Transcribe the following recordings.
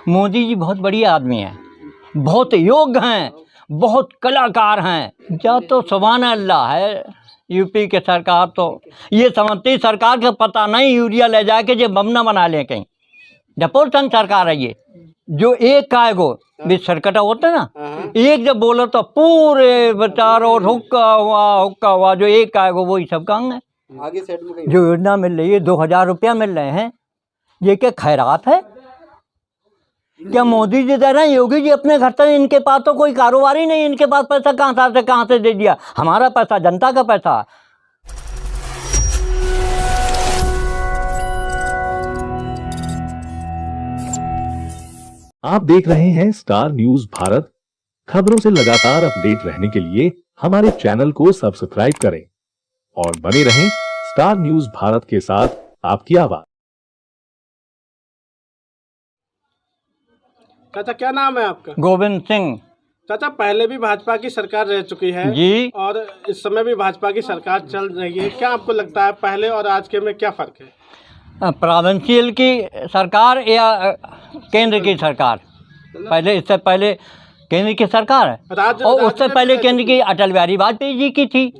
मोदी जी बहुत बढ़िया आदमी हैं, बहुत योग्य हैं, बहुत कलाकार हैं। या तो सुभान अल्लाह है। यूपी के सरकार तो ये समझती सरकार का पता नहीं यूरिया ले जाके जो बम न बना लें कहीं। जयपुर संघ सरकार है ये, जो एक का एगो बीच सरकटा होता है ना, एक जब बोलो तो पूरे बेचारो हुक्का हुआ जो एक का एगो वही सब कांग है। आगे साइड में जो योजना मिल रही है 2000 रुपया मिल रहे हैं, ये क्या खैरात है? क्या मोदी जी दे रहे हैं? योगी जी अपने घर से, इनके पास तो कोई कारोबार ही नहीं, इनके पास पैसा कहाँ से दे दिया? हमारा पैसा, जनता का पैसा। आप देख रहे हैं स्टार न्यूज भारत। खबरों से लगातार अपडेट रहने के लिए हमारे चैनल को सब्सक्राइब करें और बने रहें स्टार न्यूज भारत के साथ, आपकी आवाज। चाचा क्या नाम है आपका? गोविंद सिंह चाचा, पहले भी भाजपा की सरकार रह चुकी है जी, और इस समय भी भाजपा की सरकार चल रही है। क्या आपको लगता है पहले और आज के में क्या फर्क है? प्रोविंशियल की सरकार या केंद्र की सरकार? पहले, इससे पहले केंद्र की सरकार है, और उससे पहले केंद्र की अटल बिहारी वाजपेयी जी की थी।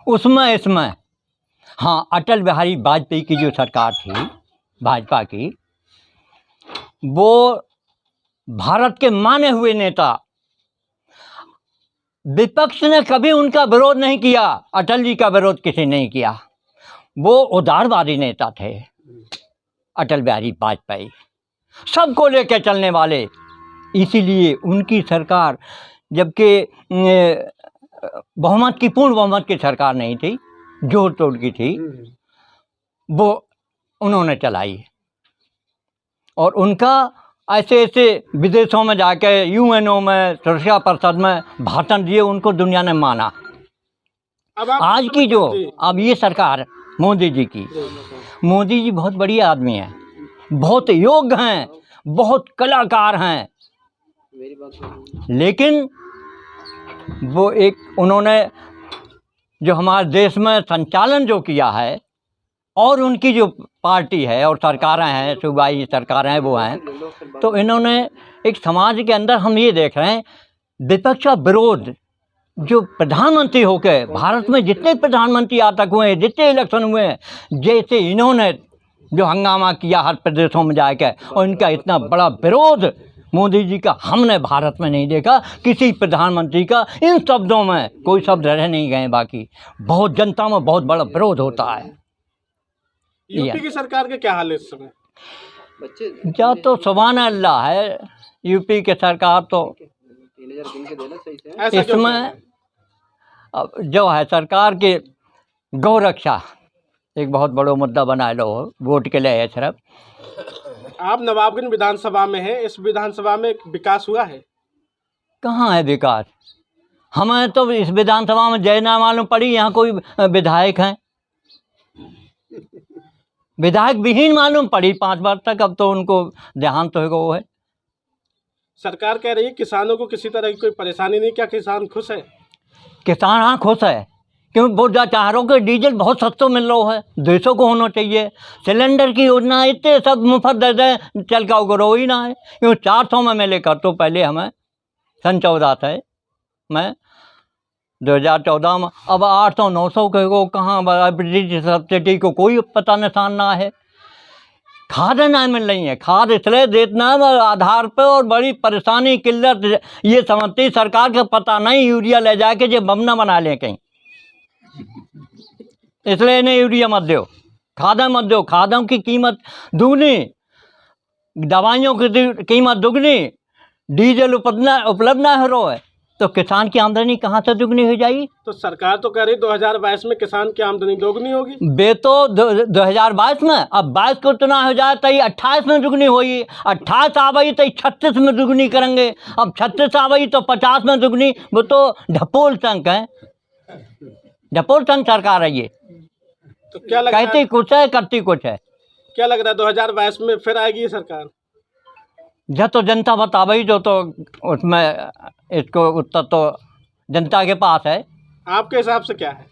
उसमें इसमें हाँ, अटल बिहारी वाजपेयी की जो सरकार थी भाजपा की, वो भारत के माने हुए नेता, विपक्ष ने कभी उनका विरोध नहीं किया। अटल जी का विरोध किसी ने नहीं किया। वो उदारवादी नेता थे अटल बिहारी वाजपेयी, सबको लेकर चलने वाले। इसीलिए उनकी सरकार, जबकि बहुमत की, पूर्ण बहुमत की सरकार नहीं थी, जोड़ तोड़ की थी, वो उन्होंने चलाई। और उनका ऐसे ऐसे विदेशों में जाके, यूएनओ में, सुरक्षा परिषद में भाषण दिए, उनको दुनिया ने माना। आज की जो अब ये सरकार मोदी जी की, मोदी जी बहुत बढ़िया आदमी हैं, बहुत योग्य हैं, बहुत कलाकार हैं, लेकिन वो एक उन्होंने जो हमारे देश में संचालन जो किया है, और उनकी जो पार्टी है और सरकारें हैं, सूबाई सरकारें हैं, वो हैं, तो इन्होंने एक समाज के अंदर हम ये देख रहे हैं, विपक्ष का विरोध। जो प्रधानमंत्री होकर भारत में जितने प्रधानमंत्री आज तक हुए हैं, जितने इलेक्शन हुए हैं, जैसे इन्होंने जो हंगामा किया हर प्रदेशों में जाकर, और इनका इतना बड़ा विरोध मोदी जी का हमने भारत में नहीं देखा। किसी प्रधानमंत्री का इन शब्दों में कोई शब्द रह नहीं गए, बाकी बहुत जनता में बहुत बड़ा विरोध होता है। यूपी की सरकार के क्या हाल है इस समय? या तो सुभान अल्लाह है। यूपी के सरकार तो इसमें अब जो है, सरकार के गौ रक्षा एक बहुत बड़ा मुद्दा बना लो, वोट के लिए है सिर्फ। आप नवाबगंज विधानसभा में हैं, इस विधानसभा में विकास हुआ है? कहाँ है विकास? हमें तो इस विधानसभा में जय ना मालूम पड़ी, यहाँ कोई विधायक हैं। विधायक विहीन मालूम पड़ी 5 बार तक। अब तो उनको देहांत तो वो है। सरकार कह रही है किसानों को किसी तरह की कोई परेशानी नहीं। क्या किसान खुश है? किसान हाँ खुश है, क्योंकि बहुत ज़्यादा चाह रहा हूँ कि डीजल बहुत सस्ता मिल रहा है, 200 को होना चाहिए। सिलेंडर की योजना इतने सब मुफ्त दे दें, चल का उगरो ही ना है, क्योंकि 400 में मैं लेकर तो पहले हमें सन 14 से मैं 2014 में, अब 800 900 को कहाँ सब्सिडी को कोई पता निशान ना है। खादें नहीं मिल रही हैं, खाद इसलिए देना आधार पर, और बड़ी परेशानी किल्लत ये समझती सरकार का पता नहीं यूरिया ले जाके जो बम न बना लें कहीं, इसलिए इन्हें यूरिया मत दो, खादें मत दो। खादों की कीमत दुगनी, दवाइयों की कीमत दुगनी, डीजल उपलब्ध ना हो रहा है, तो किसान की आमदनी कहाँ से दुगनी हो जाएगी? तो सरकार तो कह रही 2022 में किसान की आमदनी दोगुनी होगी। बे तो 2022 में, अब 22 को इतना हो जाए तो 28 में दुगनी होगी, 28 आ गई तो 36 में दुगनी करेंगे, अब 36 आ गई तो 50 में दुगनी। वो तो ढपोल संघ है, ढपोल संघ सरकार है ये। तो क्या लग रहा है, कहती कुछ है करती कुछ है। क्या लग रहा है 2022 में फिर आएगी ये सरकार? जब तो जनता बतावे जो, तो उसमें इसको उत्तर तो जनता के पास है। आपके हिसाब से क्या है?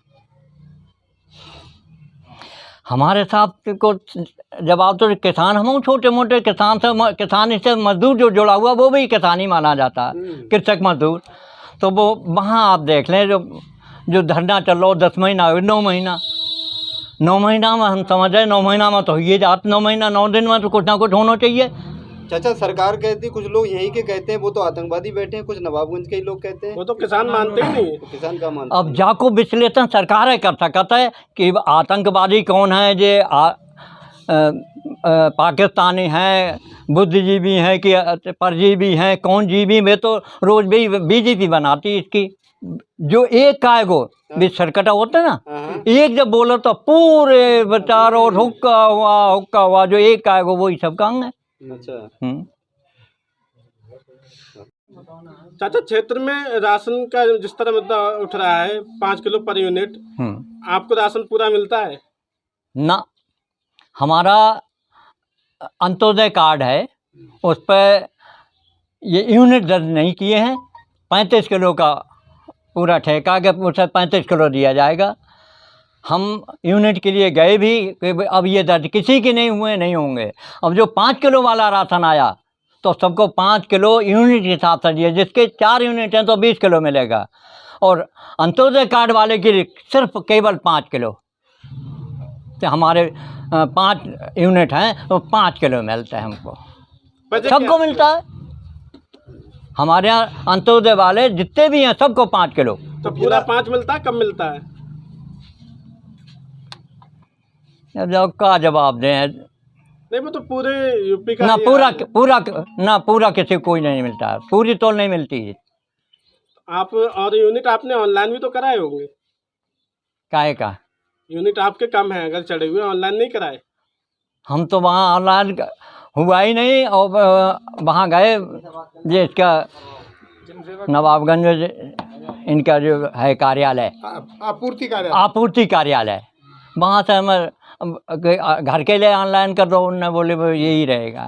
हमारे साहब को जवाब तो किसान, हम छोटे मोटे किसान से, किसान से मजदूर जो जुड़ा हुआ वो भी किसानी माना जाता है, कृषक मजदूर। तो वो वहाँ आप देख लें जो धरना चल रहा हो 10 महीना 9 महीना 9 महीना में हम समझ रहे 9 महीना में तो ये जात 9 महीना 9 दिन में तो कुछ ना कुछ होना चाहिए। चाचा सरकार कहती, कुछ लोग यहीं के कहते हैं वो तो आतंकवादी बैठे हैं, कुछ नवाबगंज के ही लोग कहते हैं। वो तो किसान मानते ही नहीं है। तो किसान का मानते अब जाको विश्लेषण सरकार है कर सकता है कि आतंकवादी कौन है, जे पाकिस्तानी हैं, बुद्धिजीवी हैं कि परजीवी हैं, कौन जीवी में तो रोज भी बीजेपी बनाती इसकी। जो एक का है वो सरकटा होता है ना, एक जब बोलो तो पूरे विचार और हुक्का हुआ जो एक का है वो वही सब कांग है। अच्छा। चाचा क्षेत्र में राशन का जिस तरह मुद्दा उठ रहा है 5 किलो पर यूनिट, आपको राशन पूरा मिलता है? ना, हमारा अंत्योदय कार्ड है, उस पर ये यूनिट दर्ज नहीं किए हैं। 35 किलो का पूरा ठेका के उसे 35 किलो दिया जाएगा। हम यूनिट के लिए गए भी कि अब ये दर्ज किसी के नहीं हुए, नहीं होंगे। अब जो 5 किलो वाला राशन आया तो सबको 5 किलो यूनिट के हिसाब से दिए, जिसके 4 यूनिट हैं तो 20 किलो मिलेगा, और अंत्योदय कार्ड वाले के लिए सिर्फ केवल 5 किलो। तो हमारे 5 यूनिट हैं तो 5 किलो मिलता है हमको, सबको मिलता है। हमारे यहाँ अंत्योदय वाले जितने भी हैं सबको 5 किलो। तो पूरा 5 मिलता है, कब मिलता है? जब का जवाब दें, नहीं वो तो पूरे यूपी का ना पूरा किसी को कोई नहीं मिलता है, पूरी तो नहीं मिलती है। आप और यूनिट आपने ऑनलाइन भी तो कराए होंगे? काहे का यूनिट आपके कम है अगर चढ़े हुए, ऑनलाइन नहीं कराए? हम तो वहाँ ऑनलाइन हुआ ही नहीं, और वहाँ गए ये इसका नवाबगंज में इनका जो है कार्यालय, आपूर्ति कार्यालय, वहाँ से हमें घर के लिए ऑनलाइन कर दो, उन्होंने बोले वो यही रहेगा।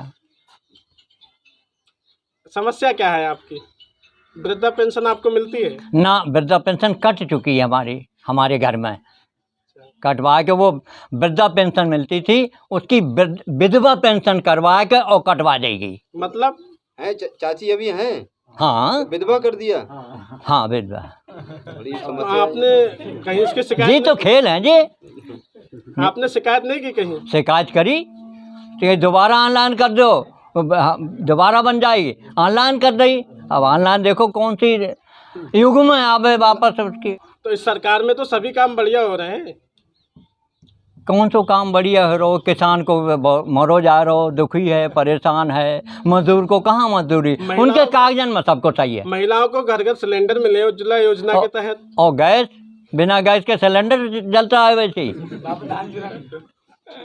समस्या क्या है आपकी? वृद्धा पेंशन आपको मिलती है? ना, वृद्धा पेंशन कट चुकी है हमारे घर में, कटवा के वो वृद्धा पेंशन मिलती थी, उसकी विधवा पेंशन करवा के और कटवा देगी। मतलब है चाची अभी हैं? हाँ, विधवा कर दिया। हाँ विधवा। बड़ी तो समस्या। आपने कहीं इसकी शिकायत जी तो खेल है जी, आपने शिकायत नहीं की कहीं? शिकायत करी तो ये दोबारा ऑनलाइन कर दो, दोबारा बन जाएगी, ऑनलाइन कर दी। अब ऑनलाइन देखो कौन सी युग में आवे वापस उसकी। तो इस सरकार में तो सभी काम बढ़िया हो रहे हैं। कौन सो काम बढ़िया है रो, किसान को मरो जा रहो, दुखी है, परेशान है, मजदूर को कहाँ मजदूरी, उनके कागजन में सबको चाहिए। महिलाओं को घर घर सिलेंडर मिले उज्ज्वला योजना के तहत, और गैस, बिना गैस के सिलेंडर जलता है वैसे ही।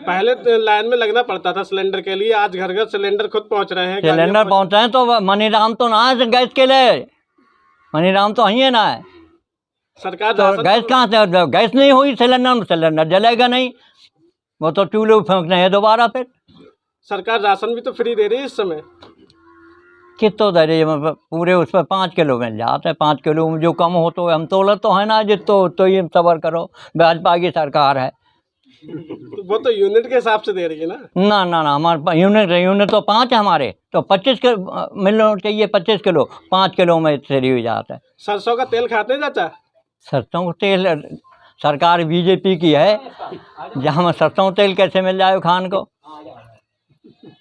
पहले तो लाइन में लगना पड़ता था सिलेंडर के लिए, आज घर घर सिलेंडर खुद पहुंच रहे हैं। सिलेंडर पहुँच रहे हैं तो मनीराम तो ना है गैस के लिए, मनीराम तो वहीं है ना है, सरकार तो गैस कहाँ से, गैस नहीं हुई सिलेंडर जलेगा नहीं, वो तो चूल्हे फेंकने हैं दोबारा। फिर सरकार राशन भी तो फ्री दे रही है इस समय। कितो दे रही है, मतलब पूरे उस पर 5 किलो मिल जाते हैं। 5 किलो में जो कम हो तो हम तोला तो है ना, जितो तो ये सबर करो, भाजपा की सरकार है। वो तो यूनिट के हिसाब से दे रही है ना। ना हमारे यूनिट तो 5 है हमारे, तो 25 किलो मिलना चाहिए, 25 किलो 5 किलो में फ्री हो जाता है। सरसों का तेल खाते हैं चाचा? सरसों का तेल सरकार बीजेपी की है, जहाँ में सरसों तेल कैसे मिल जाए खान को।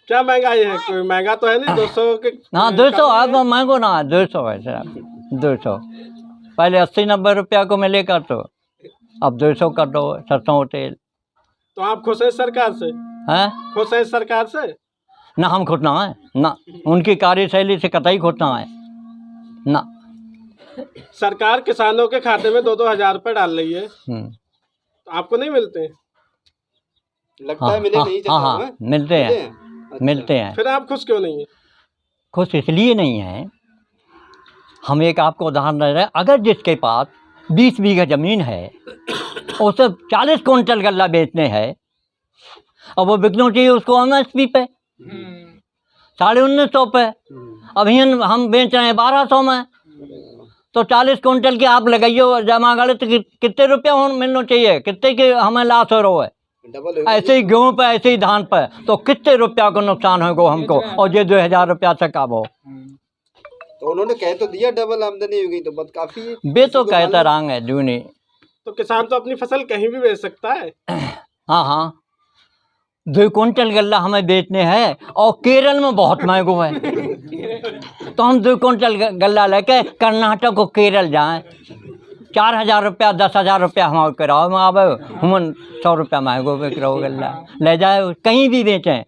क्या महंगाई है? कोई महंगा तो है नहीं, 200 के। हाँ 200 है, तो महंगो ना है, 200 है सर, 200। पहले 80-90 रुपया को मिले कर, तो अब 200 कर दो सरसों तेल। तो आप खुश हैं सरकार से? हैं? खुश हैं सरकार से? ना हम खुश ना है ना, उनकी कार्यशैली से कतई खुश ना है ना। सरकार किसानों के खाते में 2-2 हजार रुपए डाल रही है, तो आपको नहीं मिलते? लगता है मिले नहीं। हाँ मिलते हैं, अच्छा। मिलते हैं। फिर आप खुश क्यों नहीं है? खुश इसलिए नहीं है, हम एक आपको उदाहरण दे रहे हैं, अगर जिसके पास 20 बीघा ज़मीन है, उसे 40 क्विंटल गल्ला बेचने हैं, और वो बिकना चाहिए उसको MSP पे 1950 पे, अभी हम बेच रहे हैं 1200 में, तो 40 क्विंटल की आप लगाइयो जमा गले तो कितने रुपया मिलना चाहिए, कितने के हमें लाश हो रहा है। डबल ऐसे ही गेहूँ पे, ऐसे ही धान पे, तो कितने रुपया को नुकसान होगा हमको, और ये 2000 रुपया से कब हो। तो उन्होंने कह तो दिया डबल आमदनी होगी, तो बहुत काफी है। बे तो कहता रंग है जूनी। तो किसान तो अपनी फसल कहीं भी बेच सकता है। हाँ हाँ, 2 क्विंटल गल्ला हमें बेचने हैं, और केरल में बहुत महंगो है। तो हम 2 क्विंटल गल्ला लेके कर्नाटक को केरल जाएं, 4000 रुपया 10,000 रुपया हमारे किराए में आवे, हम 100 रुपया महंगो बिक रहो गल्ला, ले जाए कहीं भी बेचें।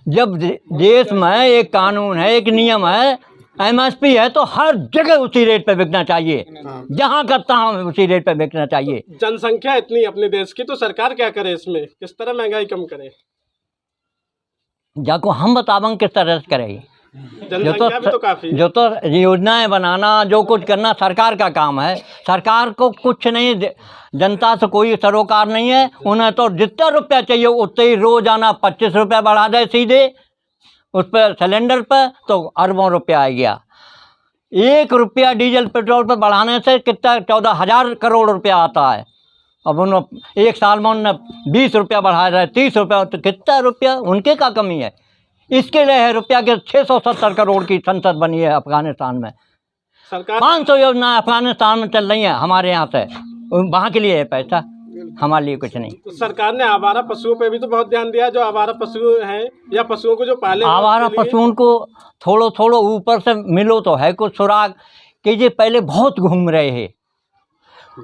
जब देश में एक कानून है, एक नियम है, MSP है, तो हर जगह उसी रेट पे बिकना चाहिए, जहाँ करता हूँ उसी रेट पे बिकना चाहिए। जनसंख्या इतनी अपने देश की, तो सरकार क्या करे इसमें, किस तरह महंगाई कम करे? जाको हम बतावेंगे किस तरह से करेगी। जनसंख्या भी तो काफी है। जो तो योजनाएं बनाना, जो कुछ करना सरकार का काम है। सरकार को कुछ नहीं, जनता से कोई सरोकार नहीं है। उन्हें तो जितना रुपया चाहिए उतने ही रोजाना 25 रुपया बढ़ा दे सीधे उस पर सिलेंडर पर, तो अरबों रुपया आ गया। 1 रुपया डीजल पेट्रोल पर बढ़ाने से कितना 14,000 करोड़ रुपया आता है। अब उन्होंने 1 साल में उन्होंने 20 रुपया बढ़ाया है, 30 रुपया, तो कितना रुपया उनके का कमी है। इसके लिए है रुपया के 670 करोड़ की संसद बनी है अफगानिस्तान में। सरकार 500 योजना अफगानिस्तान में चल रही है हमारे यहाँ से, वहाँ के लिए है पैसा, हमारे लिए कुछ नहीं। तो सरकार ने आवारा पशुओं पे भी तो बहुत ध्यान दिया, जो आवारा पशु हैं या पशुओं को जो पाले हैं, आवारा उसके लिए। पशुओं को थोड़ो थोड़ो ऊपर से मिलो तो है कुछ सुराग, कि ये पहले बहुत घूम रहे हैं,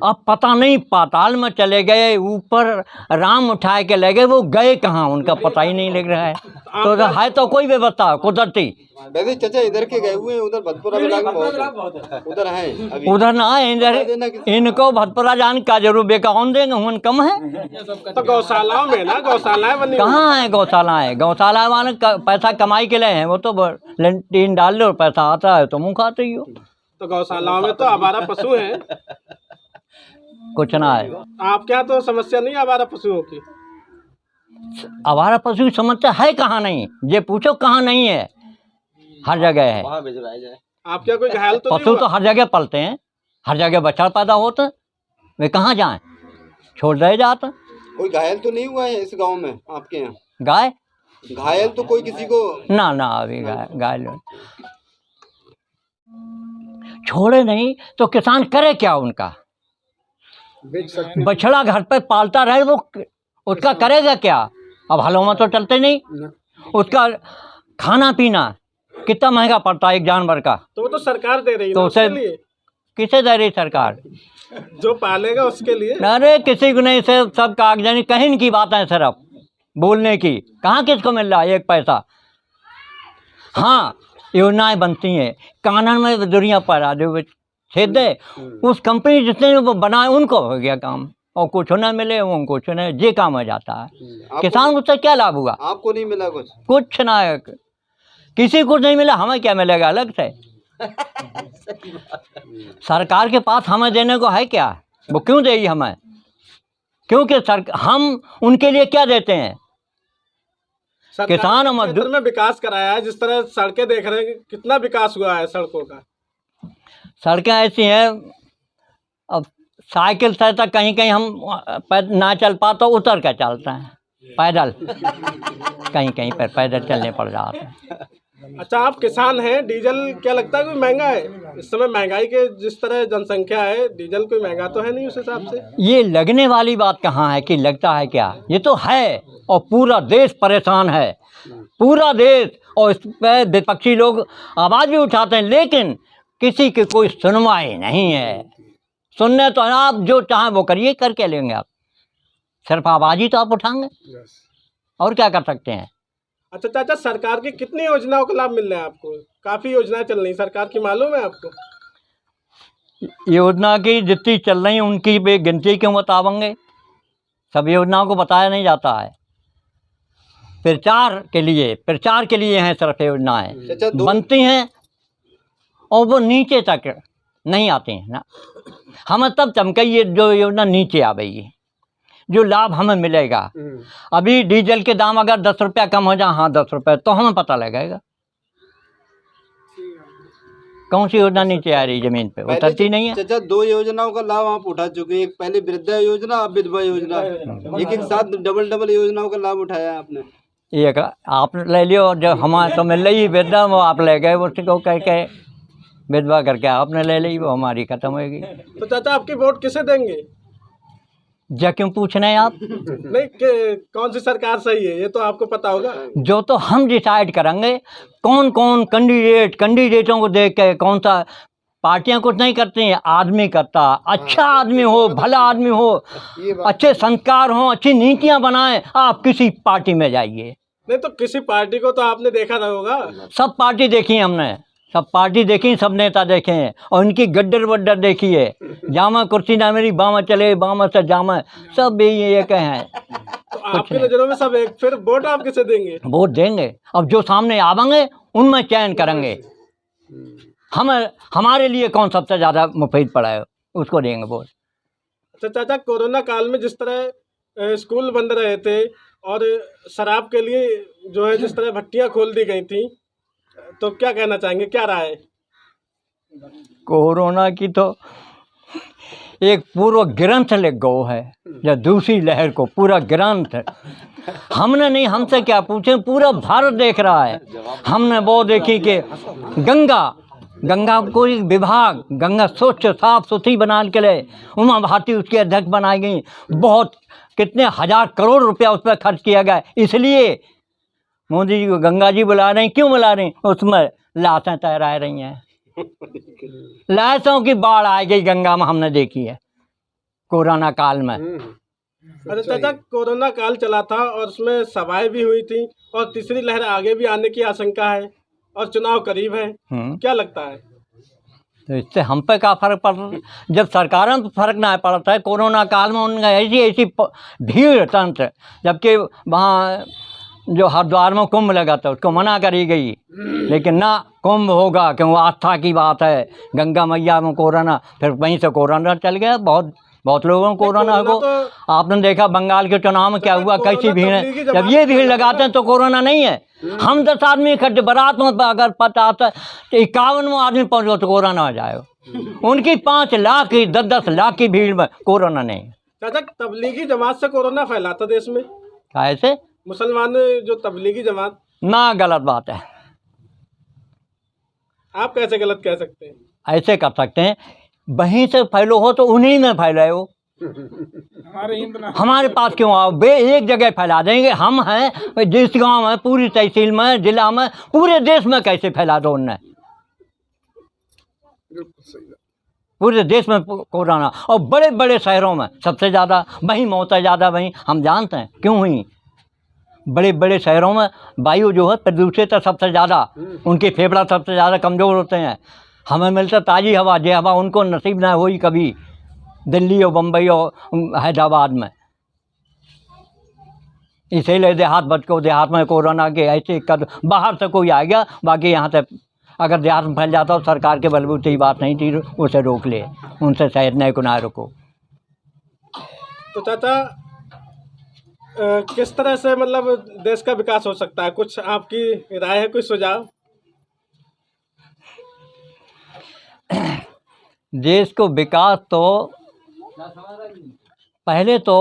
अब पता नहीं पाताल में चले गए, ऊपर राम उठाए के ले गए, वो गए कहाँ उनका पता ही नहीं लग रहा है। तो है तो कोई व्यवस्था कुदरती। वैसे चाचा इधर के गए हुए हैं, उधर भतपुरा ब्लॉक में बहुत है, उधर हैं अभी। उधर ना है, इधर इनको भतपुरा जाने का जरूर बेका कौन देंगे, उन कम है। तो गौशालाओं में ना, गौशालाएं बनी कहाँ है गौशालाएँ? गौशाला वाले पैसा कमाई के लिए हैं, वो तो लेंटीन डाल लो, पैसा आता है तो मुँह खाते ही हो। तो गौशालाओं में तो आवारा पशु हैं। कुछ ना है। आपके यहाँ तो समस्या नहीं आवारा पशुओं की? आवारा पशु की समस्या है कहाँ नहीं, ये पूछो कहाँ नहीं है, हर जगह है। आपके यहाँ कोई घायल तो नहीं पशु हुआ? तो हर जगह पलते हैं, हर जगह बच्चा पैदा होता, वे कहाँ जाएं, छोड़ रहे जाते। कोई घायल तो नहीं हुआ है इस गांव में आपके यहाँ? गाय घायल तो कोई किसी को? ना ना, अभी गाय छोड़े नहीं तो किसान करे क्या? उनका बछड़ा घर पे पालता रहे, वो उसका करेगा क्या? अब हलों में तो चलते नहीं, उसका खाना पीना कितना महंगा पड़ता है एक जानवर का। तो वो तो सरकार दे रही है तो ना उसे उसके लिए, किसे दे रही सरकार? जो पालेगा उसके लिए। अरे किसी को नहीं, से सब कागजानी कहीं की बात है, सिर्फ बोलने की। कहाँ किसको मिल रहा है 1 पैसा? हाँ, योजनाएं बनती हैं, कानून में दुनिया पर आ जो छेद दे, उस कंपनी जिसने वो बनाए उनको हो गया काम, और कुछ न मिले वो कुछ न, ये काम हो जाता है। किसान को उससे क्या लाभ हुआ? आपको नहीं मिला कुछ? कुछ ना, किसी को नहीं मिला, हमें क्या मिलेगा अलग से? सरकार के पास हमें देने को है क्या? वो क्यों देगी हमें? क्योंकि हम उनके लिए क्या देते हैं? किसान सरकार ने क्षेत्र में विकास कराया है, जिस तरह सड़कें देख रहे हैं, कितना विकास हुआ है सड़कों का। सड़कें ऐसी हैं, अब साइकिल से तक कहीं कहीं हम ना चल पाते, उतर कर चलते हैं पैदल, कहीं कहीं पर पैदल चलने पड़ जाते हैं। अच्छा, आप किसान हैं, डीजल क्या लगता है कोई महंगा है इस समय? महंगाई के जिस तरह जनसंख्या है, डीजल कोई महंगा तो है नहीं उस हिसाब से? ये लगने वाली बात कहाँ है कि लगता है क्या? ये तो है, और पूरा देश परेशान है, पूरा देश। और इस पर विपक्षी लोग आवाज़ भी उठाते हैं, लेकिन किसी की कोई सुनवाई नहीं है। सुनने तो आप जो चाहें वो करिए, करके लेंगे आप, सिर्फ आवाज़ ही तो आप उठाएंगे, और क्या कर सकते हैं? अच्छा चाचा, सरकार की कितनी योजनाओं का लाभ मिल रहा है आपको? काफ़ी योजनाएं चल रही सरकार की, मालूम है आपको? योजना की जितनी चल रही उनकी बेगिनती क्यों बतावेंगे? सब योजनाओं को बताया नहीं जाता है। प्रचार के लिए हैं सिर्फ योजनाएं बनती हैं, और वो नीचे तक नहीं आती हैं ना। हमें तब चमकाइए जो योजना नीचे आवेगी, जो लाभ हमें मिलेगा। अभी डीजल के दाम अगर 10 रुपया कम हो जाए, हाँ 10 रुपये, तो हमें पता लगेगा। कौन सी योजना नीचे आ रही जमीन पे, उतरती नहीं है। चाचा 2 योजनाओं का लाभ आप उठा चुके हैं, एक पहले वृद्धा योजना, अब विधवा योजना, एक साथ डबल योजनाओं का लाभ उठाया है आपने। एक आप ले लियो, जब हमारे तो मिल रही वृद्धा वो आप ले गए, उसको कह के विधवा करके आपने ले ली, वो हमारी खत्म होगी। तो चाचा आपकी वोट किसे देंगे? जा क्यों पूछ रहे हैं आप? नहीं कौन सी सरकार सही है ये तो आपको पता होगा। जो तो हम डिसाइड करेंगे, कौन कौन कैंडिडेटों को देख के, कौन सा पार्टियां कुछ नहीं करती हैं, आदमी करता, अच्छा आदमी हो, भला आदमी हो, अच्छे संस्कार हो, अच्छी नीतियां बनाएं, आप किसी पार्टी में जाइए। नहीं तो किसी पार्टी को तो आपने देखा ना होगा। सब पार्टी देखी है हमने, सब पार्टी देखी, सब नेता देखे हैं, और उनकी गड्डर वड्डर देखी है। जामा कुर्सी ना मेरी बामा चले, बामा से जामा, सब ये हैं। तो आपकी नजरों में सब एक, फिर वोट आप किसे देंगे? वोट देंगे, अब जो सामने आवेंगे उनमें चयन करेंगे। हम हमारे लिए कौन सबसे ज़्यादा मुफीद पड़ा है, उसको देंगे वोट। अच्छा चाचा, कोरोना काल में जिस तरह स्कूल बंद रहे थे और शराब के लिए जो है जिस तरह भट्टियां खोल दी गई थी, तो क्या कहना चाहेंगे, क्या राय है? कोरोना की तो एक पूरा ग्रंथ लिख गो है, या दूसरी लहर को पूरा ग्रंथ हमने नहीं, हमसे क्या पूछे, पूरा भारत देख रहा है। हमने वो देखी कि गंगा कोई विभाग, गंगा स्वच्छ साफ सुथरी बना के लिए उमा भारती उसकी अध्यक्ष बनाई गई, बहुत कितने हजार करोड़ रुपया उस पर खर्च किया गया। इसलिए मोदी जी को गंगा जी बुला रहे हैं, क्यों बुला रहे हैं? उसमें लाशें तैरा रही हैं, लाशों की बाढ़ आ गई गंगा में, हमने देखी है कोरोना काल में। अरे चाचा, कोरोना काल चला था और उसमें सभाएं भी हुई थी, और तीसरी लहर आगे भी आने की आशंका है, और चुनाव करीब है, क्या लगता है? तो इससे हम पे क्या फर्क पड़ रहा है? जब सरकारों पर फर्क ना पड़ता है, कोरोना काल में उनका ऐसी भीड़ तंत्र, जबकि वहाँ जो हरिद्वार में कुंभ लगा था उसको मना करी गई, लेकिन ना कुंभ होगा, क्यों, आस्था की बात है। गंगा मैया में कोरोना, फिर वहीं से कोरोना चल गया, बहुत लोगों को कोरोना को। आपने देखा बंगाल के चुनाव में क्या हुआ, कैसी भीड़ है। जब ये भीड़ लगाते हैं तो कोरोना नहीं है। हम 10 आदमी इकट्ठे बारात में अगर 50 51 आदमी पहुँचो तो कोरोना हो जाएगा। उनकी 5 लाख की 10 लाख की भीड़ में कोरोना नहीं। चाचा, तबलीगी जमात से कोरोना फैला था देश में, कैसे? मुसलमान जो तबलीगी जमात, ना, गलत बात है। आप कैसे गलत कह सकते हैं? ऐसे कर सकते हैं, वहीं से फैलो हो तो उन्हीं में फैलाए हो, हमारे पास क्यों आओ? एक जगह फैला देंगे। हम हैं जिस गांव में, पूरी तहसील में, जिला में, पूरे देश में कैसे फैला दो उनने? पूरे देश में कोरोना, और बड़े बड़े शहरों में सबसे ज़्यादा वहीं मौतें ज़्यादा, वहीं हम जानते हैं क्यों हुई। बड़े बड़े शहरों में वायु जो है प्रदूषित है सबसे ज़्यादा, उनके फेफड़ा सबसे ज़्यादा कमज़ोर होते हैं। हमें मिलता ताज़ी हवा, ये हवा उनको नसीब ना हुई कभी दिल्ली और बम्बई और हैदराबाद में। इसीलिए देहात में कोरोना के ऐसे बाहर से कोई आ गया, बाकी यहाँ से अगर देहात में फैल जाता हो, सरकार के बलबूते ही बात नहीं थी, उसे रोक ले, उनसे शायद नहीं को ना रोको। तो चाचा, किस तरह से मतलब देश का विकास हो सकता है, कुछ आपकी राय है, कुछ सुझाव? देश को विकास तो पहले तो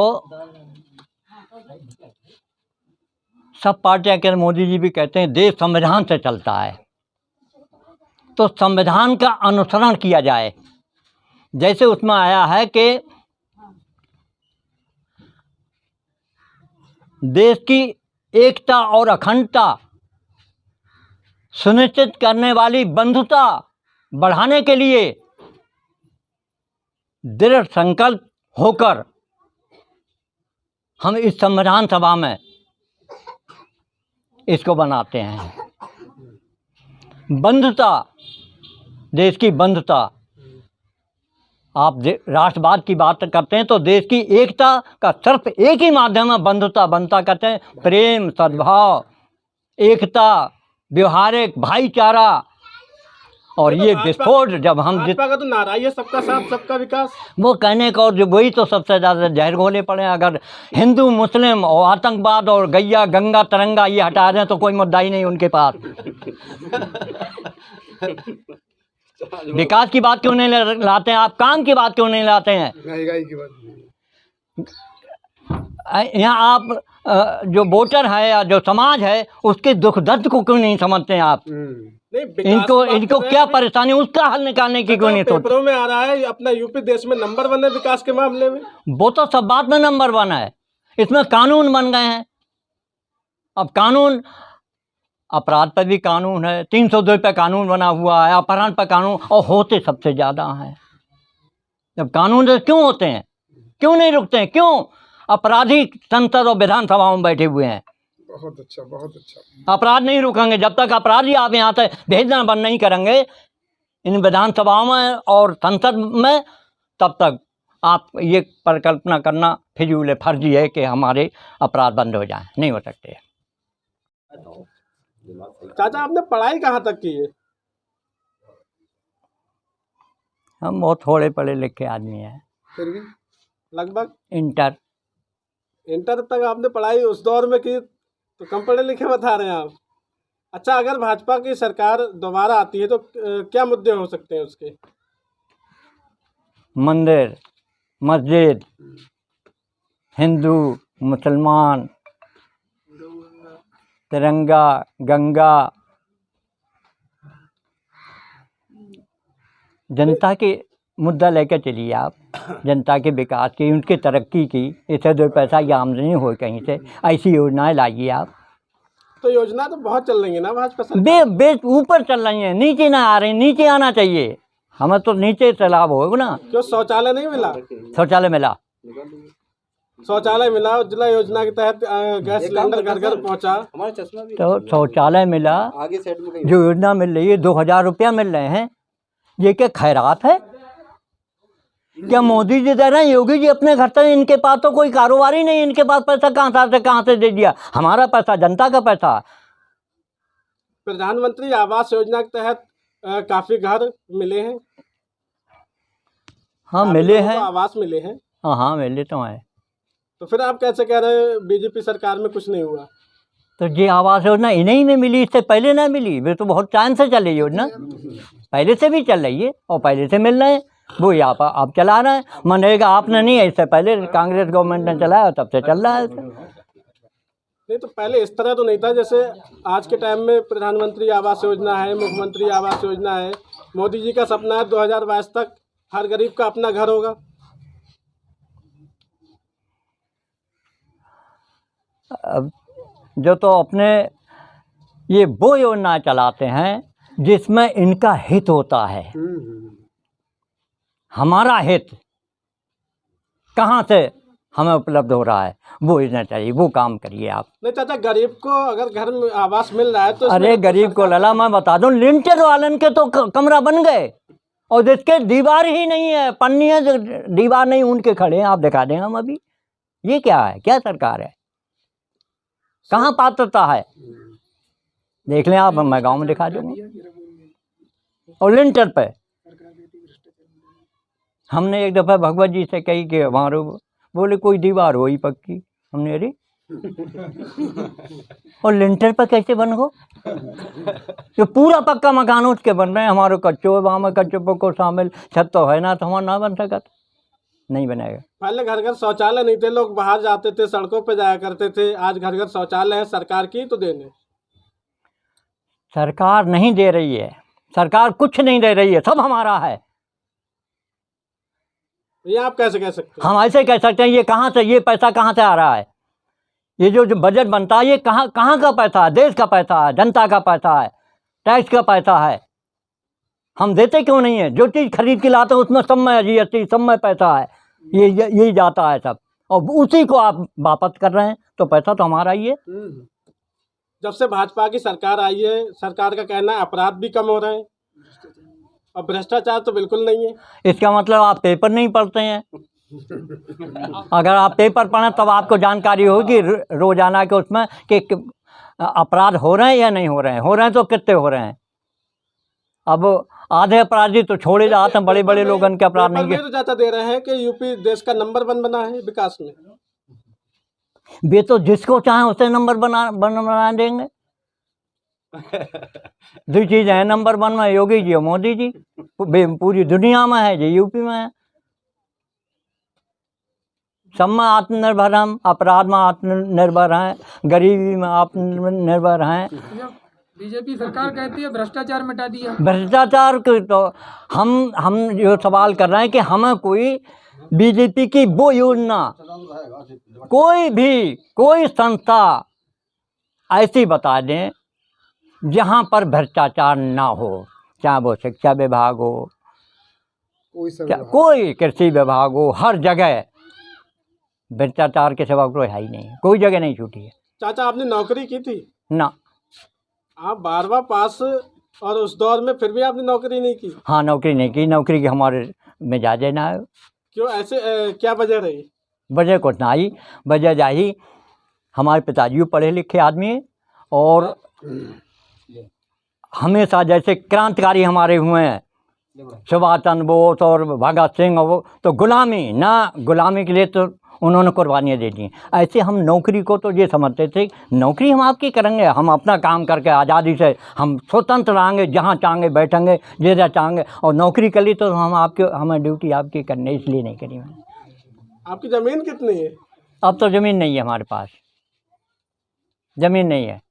सब पार्टियां के, मोदी जी भी कहते हैं देश संविधान से चलता है, तो संविधान का अनुसरण किया जाए। जैसे उसमें आया है कि देश की एकता और अखंडता सुनिश्चित करने वाली बंधुता बढ़ाने के लिए दृढ़ संकल्प होकर हम इस संविधान सभा में इसको बनाते हैं। बंधुता, देश की बंधुता, आप राष्ट्रवाद की बात करते हैं तो देश की एकता का सिर्फ एक ही माध्यम है बंधुता। बंधुता कहते हैं प्रेम, सद्भाव, एकता, व्यवहारिक भाईचारा। और ये विस्फोट जब हम भाजपा का तो नारा ही है सबका साथ सबका विकास, वो कहने का, और जो वही तो सबसे ज़्यादा जहर घोले पड़े हैं। अगर हिंदू मुस्लिम और आतंकवाद और गैया गंगा तिरंगा ये हटा दें तो कोई मुद्दा ही नहीं उनके पास। विकास की बात क्यों नहीं लाते हैं आप? काम की बात क्यों नहीं लाते हैं? महंगाई की बात यहाँ आप जो वोटर है या जो समाज है उसके दुख दर्द को क्यों नहीं समझते हैं आप? नहीं, विकास इनको की बात इनको कर रहे क्या हैं। परेशानी उसका हल निकालने की क्यों नहीं सोचते? पेपरों में आ रहा है अपना यूपी देश में नंबर 1 है विकास के मामले में। वो तो सब बात में नंबर 1 है, इसमें कानून बन गए हैं। अब कानून, अपराध पर भी कानून है, 302 पे कानून बना हुआ है, अपहरण पर कानून, और होते सबसे ज़्यादा हैं। जब कानून तो क्यों होते हैं, क्यों नहीं रुकते हैं? क्यों अपराधी संसद और विधानसभाओं में बैठे हुए हैं? बहुत अच्छा, बहुत अच्छा। अपराध नहीं रुकेंगे जब तक अपराधी आप यहाँ से भेजना बंद नहीं करेंगे इन विधानसभाओं में और संसद में, तब तक आप ये परिकल्पना करना फिजूल फर्जी है कि हमारे अपराध बंद हो जाएं। नहीं हो सकते। चाचा, आपने पढ़ाई कहाँ तक की है? हम बहुत थोड़े पढ़े लिखे आदमी हैं। फिर भी लगभग इंटर। इंटर तक आपने पढ़ाई उस दौर में की, तो कम पढ़े लिखे बता रहे हैं आप। अच्छा, अगर भाजपा की सरकार दोबारा आती है तो क्या मुद्दे हो सकते हैं उसके? मंदिर, मस्जिद, हिंदू, मुसलमान, तिरंगा, गंगा, जनता के मुद्दा लेकर चलिए आप। जनता के विकास की, उनकी तरक्की की, इससे 2 पैसा की आमदनी हो कहीं से, ऐसी योजनाएं लाइए आप। तो योजना तो बहुत चल रही है ना भाजपा सरकार। बे ऊपर चल रही हैं, नीचे ना आ रही। नीचे आना चाहिए, हमें तो नीचे से लाभ होगा ना। क्यों शौचालय नहीं मिला? शौचालय मिला, शौचालय मिला, उज्ज्वला योजना के तहत गैस सिलेंडर घर घर पहुंचा। हमारा चश्मा भी तो शौचालय मिला। आगे साइड में कहीं जो योजना मिल रही है 2000 रुपया मिल रहे हैं, ये क्या खैरात है? क्या मोदी जी दे रहे हैं? योगी जी अपने घर से, इनके पास तो कोई कारोबार ही नहीं, इनके पास पैसा कहाँ से दे दिया? हमारा पैसा, जनता का पैसा। प्रधानमंत्री आवास योजना के तहत काफी घर मिले हैं। हाँ काफी मिले लोगों को हैं। आवास मिले हैं। हाँ मिले तो हैं। तो फिर आप कैसे कह रहे हैं बीजेपी सरकार में कुछ नहीं हुआ? तो ये आवास योजना इन्हीं में मिली, इससे पहले ना मिली। वे तो बहुत टाइम से चल रही योजना, पहले से भी चल रही है और पहले से मिल रहे हैं। वो ही आप चला रहे हैं। मनरेगा आपने नहीं है, इससे पहले कांग्रेस गवर्नमेंट ने चलाया, तब से चल रहा है। नहीं तो पहले इस तरह तो नहीं था। जैसे आज के टाइम में प्रधानमंत्री आवास योजना है, मुख्यमंत्री आवास योजना है। मोदी जी का सपना है 2022 तक हर गरीब का अपना घर होगा। अब जो तो अपने ये वो योजना चलाते हैं जिसमें इनका हित होता है। हमारा हित कहाँ से हमें उपलब्ध हो रहा है, वो इतना चाहिए, वो काम करिए आप। नहीं चाचा, गरीब को अगर घर में आवास मिल रहा है तो अरे गरीब को लला, मैं बता दूं, लिंटर वालन के तो कमरा बन गए, और जिसके दीवार ही नहीं है, पन्नी है, दीवार नहीं, उनके खड़े हैं। आप दिखा दें हम अभी। ये क्या है? क्या सरकार है? कहाँ पात्रता है? देख लें आप, मैं गांव में दिखा दूंगा। और लिंटर पे हमने एक दफ़ा भगवत जी से कही कि हमारे, बोले कोई दीवार हो ही पक्की। हमने अरे और लिंटर पर कैसे बन हो? जो पूरा पक्का मकान उसके बन रहे हैं, हमारे कच्चो वहाँ में कच्चों को शामिल छत तो है ना, तो हमारा ना बन सका, नहीं बनेगा। पहले घर घर शौचालय नहीं थे, लोग बाहर जाते थे, सड़कों पे जाया करते थे। आज घर घर शौचालय है, सरकार की तो देने। सरकार नहीं दे रही है, सरकार कुछ नहीं दे रही है, सब हमारा है। ये आप कैसे कह सकते हैं? हम ऐसे कह सकते हैं। ये कहाँ से, ये पैसा कहाँ से आ रहा है? ये जो बजट बनता है, ये कहाँ का पैसा है? देश का पैसा है, जनता का पैसा है, टैक्स का पैसा है। हम देते क्यों नहीं है? जो चीज़ खरीद के लाते हैं उसमें सब में GST, सब में पैसा है, यही जाता है सब, और उसी को आप वापस कर रहे हैं, तो पैसा तो हमारा ही है। जब से भाजपा की सरकार आई है, सरकार का कहना है अपराध भी कम हो रहे हैं और भ्रष्टाचार तो बिल्कुल नहीं है। इसका मतलब आप पेपर नहीं पढ़ते हैं। अगर आप पेपर पढ़ें तब आपको जानकारी होगी रोजाना के उसमें कि अपराध हो रहे हैं या नहीं हो रहे हैं। हो रहे हैं तो कितने हो रहे हैं? अब आधे अपराधी तो छोड़े जाते हैं, बड़े बड़े लोगों के अपराध नहीं पेपर में तो चाचा दे रहे हैं कि यूपी देश का नंबर 1 बना है विकास में। वे तो जिसको चाहे उसे नंबर बना देंगे। दो चीज़ है नंबर 1 में, योगी जी और मोदी जी। पूरी दुनिया में है जी, यूपी में है। सब में आत्मनिर्भर हम, अपराध में आत्मनिर्भर हैं, गरीबी में आत्मनिर्भर हैं। बीजेपी सरकार कहती है भ्रष्टाचार मिटा दिया। भ्रष्टाचार के तो हम जो सवाल कर रहे हैं कि हमें कोई बीजेपी की वो योजना, कोई संस्था ऐसी बता दें जहाँ पर भ्रष्टाचार ना हो, चाहे वो शिक्षा विभाग हो, कोई कृषि विभाग हो, हर जगह भ्रष्टाचार के सिवा कोई है ही नहीं, कोई जगह नहीं छूटी है। चाचा आपने नौकरी की थी? ना, आप 12वां पास और उस दौर में फिर भी आपने नौकरी नहीं की? हाँ, नौकरी नहीं की। नौकरी की हमारे मिजाज ना है। क्यों ऐसे क्या वजह रही? वजह कुछ ना आई, वजह जाही हमारे पिताजी पढ़े लिखे आदमी है और हमेशा जैसे क्रांतिकारी हमारे हुए हैं सुभाष चंद्र बोस और भगत सिंह, और वो तो गुलामी के लिए तो उन्होंने कुर्बानियाँ दे दी। ऐसे हम नौकरी को तो ये समझते थे, नौकरी हम आपकी करेंगे, हम अपना काम करके आज़ादी से हम स्वतंत्र रहेंगे, जहाँ चाहेंगे बैठेंगे, जैसा चाहेंगे, और नौकरी कर ली तो हमें ड्यूटी आपकी करनी, इसलिए नहीं करी मैंने। आपकी ज़मीन कितनी है? अब तो ज़मीन नहीं है हमारे पास, ज़मीन नहीं है।